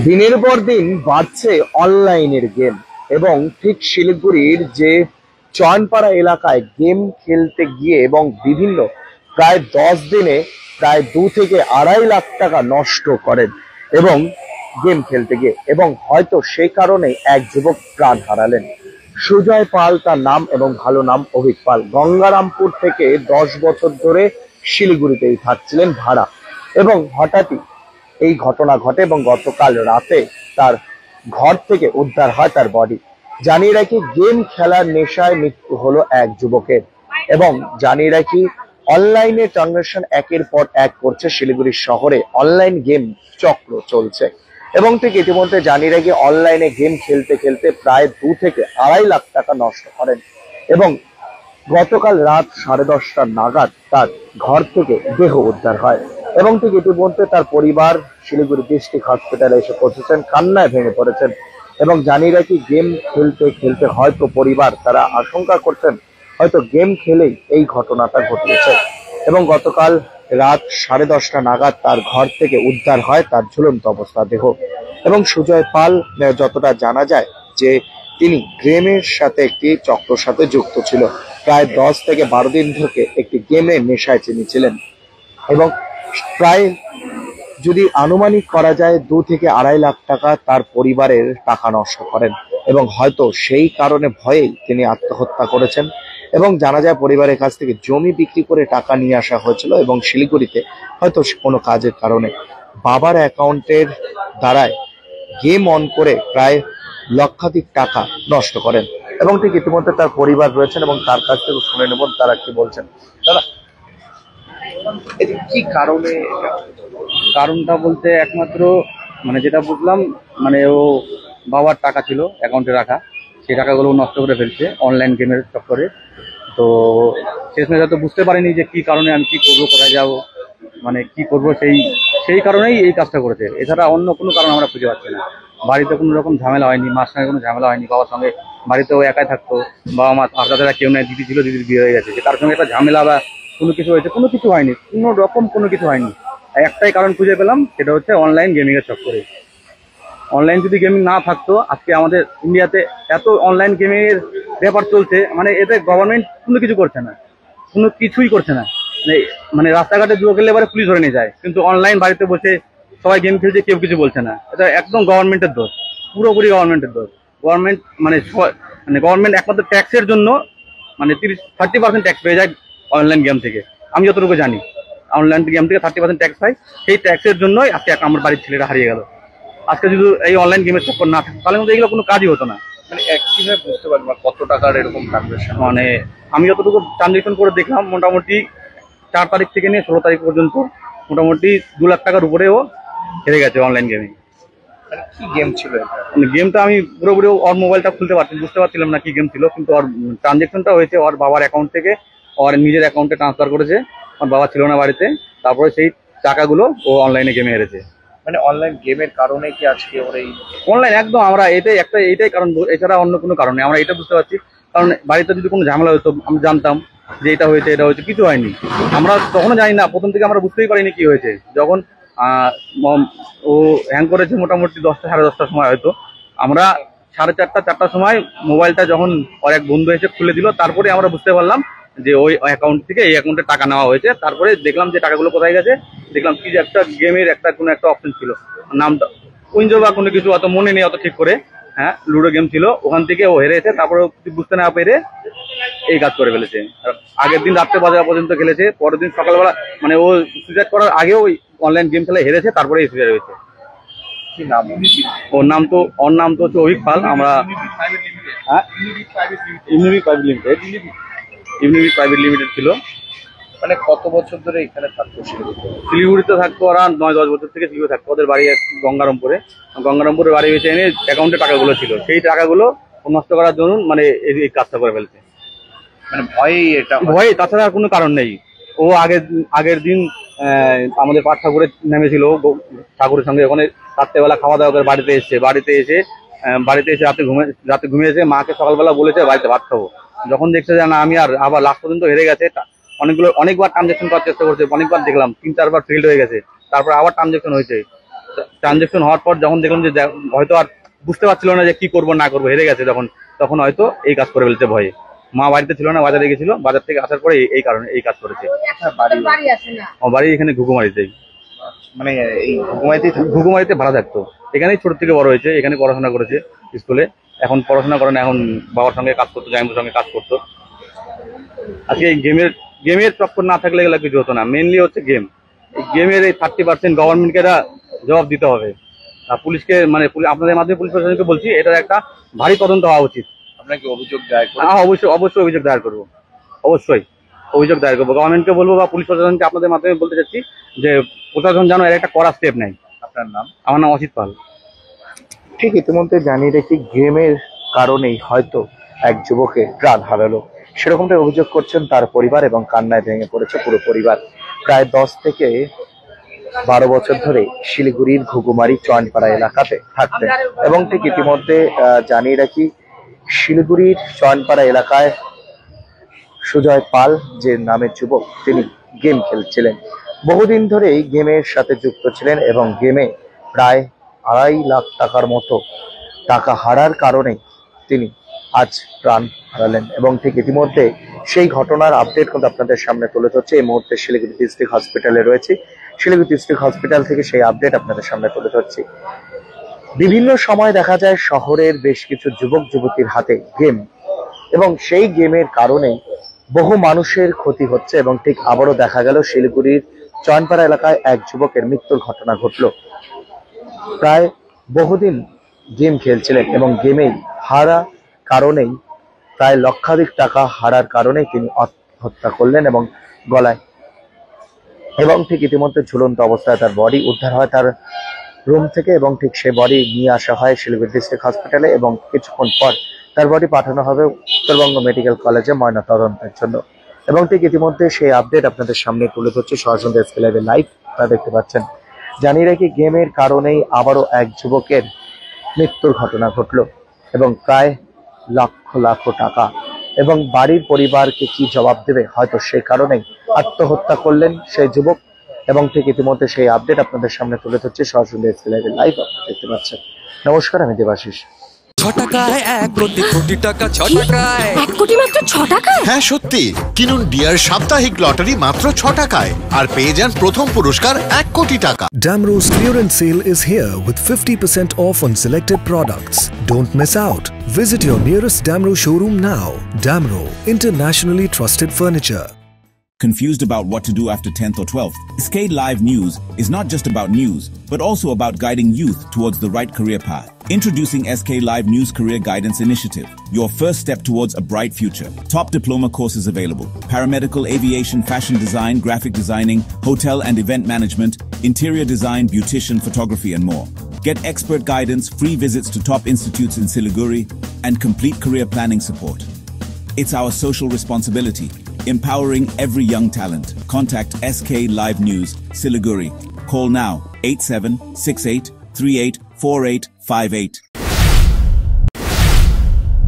দিনের পর দিন বাড়ছে অনলাইনের গেম এবং ঠিক শিলিগুড়ির যে চয়নপাড়া এলাকায় গেম খেলতে গিয়ে এবং বিভিন্ন প্রায় 10 দিনে প্রায় 2 থেকে 2.5 লাখ টাকা নষ্ট করেন এবং গেম খেলতে গিয়ে এবং হয়তো সেই কারণে এক যুবক প্রাণ হারালেন। সুজয় পাল তার নাম এবং ভালো নাম অভিক পাল। গঙ্গারামপুর থেকে 10 বছর ধরে শিলিগুড়িতেই থাকছিলেন ভাড়া এবং হঠাৎই এই ঘটনা ঘটে এবং গতকাল রাতে তার ঘর থেকে উদ্ধার হয় তার বডি। জানিয়ে রাখি, গেম খেলার নেশায় মৃত্যু হলো এক যুবকের এবং জানিয়ে রাখি, অনলাইনে ট্রানজাকশন একের পর এক করছে শিলিগুড়ি শহরে। অনলাইন গেম চক্র চলছে এবং ঠিক ইতিমধ্যে জানিয়ে রাখি, অনলাইনে গেম খেলতে খেলতে প্রায় 2 থেকে 2.5 লাখ টাকা নষ্ট করেন এবং গতকাল রাত 10:30 নাগাদ তার ঘর থেকে দেহ উদ্ধার হয় এবং ঠিক ইতিমধ্যে তার পরিবার শিলিগুড়ি ডিস্ট্রিক্ট হসপিটালে এসে পৌঁছেছেন, কান্নায় ভেঙে পড়েছেন এবং জানিয়ে রাখি, গেম খেলতে খেলতে হয়তো পরিবার তারা আশঙ্কা করছেন হয়তো গেম খেলেই এই ঘটনাটা ঘটিয়েছে এবং গতকাল রাত 10:30 নাগাদ তার ঘর থেকে উদ্ধার হয় তার ঝুলন্ত অবস্থা দেহ। এবং সুজয় পাল, যতটা জানা যায় যে তিনি গেমের সাথে একটি চক্রর সাথে যুক্ত ছিল। প্রায় 10 থেকে 12 দিন থেকে একটি গেমের নেশায় তিনি ছিলেন এবং প্রায় যদি আনুমানিক করা যায় 2 থেকে 2.5 লাখ টাকা তার পরিবারের টাকা নষ্ট করেন এবং হয়তো সেই কারণে ভয়েই তিনি আত্মহত্যা করেছেন। এবং জানা যায় পরিবারের কাছ থেকে জমি বিক্রি করে টাকা নিয়ে আসা হয়েছিল এবং শিলিগুড়িতে হয়তো কোনো কাজের কারণে বাবার অ্যাকাউন্টের দ্বারায় গেম অন করে প্রায় লক্ষাধিক টাকা নষ্ট করেন এবং ঠিক ইতিমধ্যে তার পরিবার রয়েছেন এবং তার কাছ থেকে শুনে নেব তারা কি বলছেন। দাদা, এটা কি কারণে? কারণটা বলতে একমাত্র মানে যেটা বুঝলাম, মানে ও বাবার টাকা ছিল অ্যাকাউন্টে রাখা, সেই টাকাগুলো নষ্ট করে ফেলছে অনলাইন গেমের চক্করে। তো শেষমেশ হয়তো বুঝতে পারিনি যে কি কারণে আমি কি করবো, কোথায় যাবো, মানে কি করবো, সেই কারণেই এই কাজটা করেছে। এছাড়া অন্য কোনো কারণ আমরা খুঁজে পাচ্ছি না। বাড়িতে কোনো রকম ঝামেলা হয়নি, মার সঙ্গে কোনো ঝামেলা হয়নি, বাবার সঙ্গে বাড়িতেও একাই থাকতো, বাবা মা আর দাদারা কেউ নেই, দিদি ছিল, দিদির বিয়ে হয়ে গেছে, তার সঙ্গে একটা ঝামেলা বা কোনো কিছু হয়েছে, কোনো কিছু হয়নি, কোনো রকম কোনো কিছু হয়নি। একটাই কারণ খুঁজে পেলাম, সেটা হচ্ছে অনলাইন গেমিং এর চক্করে। অনলাইন যদি গেমিং না থাকতো, আজকে আমাদের ইন্ডিয়াতে এত অনলাইন গেমিং এর ব্যাপার চলছে, মানে এতে গভর্নমেন্ট কোনো কিছু করছে না, কোনো কিছুই করছে না। মানে রাস্তাঘাটে জুয়া খেললে এবারে পুলিশ ধরে নিয়ে যায়, কিন্তু অনলাইন বাড়িতে বসে সবাই গেম খেলছে, কেউ কিছু বলছে না। এটা একদম গভর্নমেন্টের দোষ, পুরোপুরি গভর্নমেন্টের দোষ। গভর্নমেন্ট মানে গভর্নমেন্ট একমাত্র ট্যাক্সের জন্য মানে 30% ট্যাক্স পেয়ে যায় অনলাইন গেম থেকে, আমি যতটুকু জানি। অনলাইন গেম থেকে 30% ট্যাক্স পাই, সেই ট্যাক্সের জন্যই আজকে আমার বাড়ির ছেলেরা হারিয়ে গেল। আজকে যদি এই অনলাইন গেমের চক্কর না থাকতো তাহলে কিন্তু এগুলো কোনো কাজই হতো না। মানে কিভাবে বুঝতে পারবো কত টাকার এরকম ট্রানজাকশন? মানে আমি যতটুকু ট্রানজেকশন করে দেখলাম, মোটামুটি 4 তারিখ থেকে নিয়ে 16 তারিখ পর্যন্ত মোটামুটি 2 লাখ টাকার উপরেও হেরে গেছে অনলাইন গেমিং। মানে কি গেম ছিল এটা? মানে গেমটা আমি পুরোপুরি ওর মোবাইলটা খুলতে বুঝতে পারছিলাম না কি গেম ছিল, কিন্তু ওর ট্রানজেকশনটা হয়েছে ওর বাবার অ্যাকাউন্ট থেকে ওর নিজের অ্যাকাউন্টে ট্রান্সফার করেছে। ওর বাবা ছিল না বাড়িতে, তারপরে সেই টাকাগুলো ও অনলাইনে গেমে হেরেছে। মানে অনলাইন গেমের কারণে কি আজকে ওর এই অনলাইন একদম, আমরা এইটাই কারণ, এছাড়া অন্য কোনো কারণ নেই। আমরা এটা বুঝতে পারছি, কারণ বাড়িতে যদি কোনো ঝামেলা হতো আমরা জানতাম যে এটা হয়েছে, কিছু হয়নি। আমরা তখনও জানি না, প্রথম থেকে আমরা বুঝতেই পারিনি কি হয়েছে। যখন ও হ্যাং করেছে মোটামুটি 10টা সাড়ে 10টার সময়, হয়তো আমরা 4:30-4টার সময় মোবাইলটা যখন ওর এক বন্ধু এসে খুলে দিল, তারপরে আমরা বুঝতে পারলাম যে ওই অ্যাকাউন্ট থেকে এই অ্যাকাউন্টে টাকা নেওয়া হয়েছে। তারপরে দেখলাম যে টাকাগুলো কোথায় গেছে, দেখলাম কি যে একটা গেমের কোনো একটা অপশন ছিল, নামটা উইঞ্জো বা কোনো কিছু, অত মনে নেই অত ঠিক করে। হ্যাঁ, লুডো গেম ছিল, ওখান থেকে ও হেরেছে। তারপরে বুঝতে না পেরে এই কাজ করে ফেলেছে। আগের দিন রাত্রে বাজার পর্যন্ত খেলেছে, পরের দিন সকালবেলা মানে ও সুইসাইড করার আগেও ওই অনলাইন গেম খেলে হেরেছে, তারপরে এই সুইসাইড হয়েছে। কি নাম? ওর নাম তো হচ্ছে অভিক পাল। আমরা ইউনিবি প্রাইভেট লিমিটেড ছিল। মানে কত বছর ধরে এখানে থাকতো? শিলিগুড়িতে থাকতো ওরা 9-10 বছর থেকে শিলিগুড়ি থাকতো। ওদের বাড়ি গঙ্গারামপুরে বাড়ি হয়েছে, এনে অ্যাকাউন্টে টাকাগুলো ছিল, সেই টাকাগুলো নষ্ট করার জন্য মানে এই কাজটা করে ফেলছে। মানে ভয়ে, তাছাড়া আর কোনো কারণ নেই। ও আগের দিন আমাদের পাঠ ঠাকুরে নেমেছিল, ঠাকুরের সঙ্গে ওখানে রাত্রেবেলা খাওয়া দাওয়া করে বাড়িতে এসে রাতে ঘুমিয়েছে। মাকে সকালবেলা বলেছে বাড়িতে ভাত খাবো। যখন দেখছে যে না, আমি আবার লাস্ট পর্যন্ত হেরে গেছে, অনেকবার ট্রানজেকশন করার চেষ্টা করছে, অনেকবার দেখলাম 3-4 বার ফেল্ড হয়ে গেছে, তারপর আবার ট্রানজেকশন হয়েছে। ট্রানজেকশন হওয়ার পর যখন দেখলাম যে হয়তো আর বুঝতে পারছিল না যে কি করব না করবো, হেরে গেছে তখন হয়তো এই কাজ করে ফেলতে ভয়ে। মা বাড়িতে ছিল না, বাজারে গেছিল, বাজার থেকে আসার পরে এই কারণে এই কাজ করেছে। বাড়ি এখানে ঘুঘুমারিতেই, মানে এই ঘুঘুমারিতে ভাড়া থাকতো, এখানেই ছোট থেকে বড় হয়েছে, এখানে পড়াশোনা করেছে স্কুলে। এখন পড়াশোনা করে না, এখন বাবার সঙ্গে কাজ করতো, জামাইবাবুর সঙ্গে কাজ করতো। আজকে এই গেমের চক্কর না থাকলে এগুলো কিছু হতো না। মেনলি হচ্ছে গেম, এই গেমের এই 30% গভর্নমেন্টকে জবাব দিতে হবে। আর পুলিশকে, মানে আপনাদের মাধ্যমে পুলিশ প্রশাসনকে বলছি, এটার একটা ভারী তদন্ত হওয়া উচিত। আপনাকে অভিযোগ দায়ের করুন? হ্যাঁ, অবশ্যই অভিযোগ দায়ের করবো, অবশ্যই অভিযোগ দায়ের করবো। গভর্নমেন্টকে বলবো বা পুলিশ প্রশাসনকে আপনাদের মাধ্যমে বলতে চাচ্ছি যে প্রশাসন যেন এর একটা কড়া স্টেপ নেয়। আপনার নাম? আমার নাম অসিত পাল। ঠিক ইতিমধ্যে জানিয়ে রেখি, গেমের কারণেই হয়তো এক যুবকের প্রাণ হারালো, সেরকমটাই অভিযোগ করছেন তার পরিবার, এবং কান্নায় ভেঙে পড়েছে পুরো পরিবার। প্রায় 10 থেকে 12 বছর ধরে শিলিগুড়ির ঘুঘুমারি চয়নপাড়া এলাকাতে থাকতেন, এবং ঠিক ইতিমধ্যে জানিয়ে রাখি, শিলিগুড়ির চয়নপাড়া এলাকায় সুজয় পাল যে নামের যুবক, তিনি গেম খেলছিলেন, বহুদিন ধরেই গেমের সাথে যুক্ত ছিলেন, এবং গেমে প্রায় 2.5 লাখ টাকার মতো টাকা হারার কারণে তিনি আজ প্রাণ হারালেন। এবং ঠিক ইতিমধ্যে সেই ঘটনার আপডেট কিন্তু আপনাদের সামনে তুলে ধরছে। এই মুহূর্তে শিলিগুড়ি ডিস্ট্রিক্ট হসপিটালে রয়েছে, শিলিগুড়ি ডিস্ট্রিক্ট হসপিটাল থেকে সেই আপডেট আপনাদের সামনে তুলে ধরছি। বিভিন্ন সময় দেখা যায় শহরের বেশ কিছু যুবক যুবতীর হাতে গেম, এবং সেই গেমের কারণে বহু মানুষের ক্ষতি হচ্ছে, এবং ঠিক আবারও দেখা গেল শিলিগুড়ির চয়নপাড়া এলাকায় এক যুবকের মৃত্যুর ঘটনা ঘটল। প্রায় বহুদিন গেম খেলছিলেন, এবং গেমেই হারা কারণেই প্রায় লক্ষাধিক টাকা হারার কারণেই তিনি আত্মহত্যা করলেন, এবং গলায়, এবং ঠিক ইতিমধ্যে ঝুলন্ত অবস্থায় তার বডি উদ্ধার হয় তার রুম থেকে, এবং ঠিক সে বডি নিয়ে আসা হয় শিলিগুড়ি ডিস্ট্রিক্ট হসপিটালে, এবং কিছুক্ষণ পর তার বডি পাঠানো হবে উত্তরবঙ্গ মেডিকেল কলেজে ময়না তদন্তের জন্য। এবং ঠিক ইতিমধ্যে সেই আপডেট আপনাদের সামনে তুলে ধরছে সরাসরি এসকে লাইভে লাইভ, তা দেখতে পাচ্ছেন। জানিয়ে রাখি, গেমের কারণেই আবারও এক যুবকের মৃত্যুর ঘটনা ঘটল, এবং প্রায় লক্ষ লক্ষ টাকা, এবং বাড়ির পরিবারকে কি জবাব দেবে, হয়তো সেই কারণেই আত্মহত্যা করলেন সেই যুবক। এবং ঠিক ইতিমধ্যে সেই আপডেট আপনাদের সামনে তুলে ধরছে সরাসরি এসকে লাইভে লাইভ, দেখতে পাচ্ছেন। নমস্কার, আমি দেবাশিস। 6 টাকায় 1 কোটি কোটি টাকা, 6 টাকায় 1 কোটি মাত্র 6 টাকায়? হ্যাঁ সত্যি, কিনুন ডিয়ার সাপ্তাহিক লটারি মাত্র 6 টাকায়, আর পেয়ে যান প্রথম পুরস্কার 1 কোটি টাকা। Damro's clearance sale is here with 50% off on selected products. Don't miss out. Visit your nearest Damro showroom now. Damro, internationally trusted furniture. Confused about what to do after 10th or 12th? SK Live News is not just about news, but also about guiding youth towards the right career path. Introducing SK Live News Career Guidance Initiative, your first step towards a bright future. Top diploma courses available: paramedical, aviation, fashion design, graphic designing, hotel and event management, interior design, beautician, photography, and more. Get expert guidance, free visits to top institutes in Siliguri, and complete career planning support. It's our social responsibility, empowering every young talent. Contact SK Live News, Siliguri. Call now, 8768384858.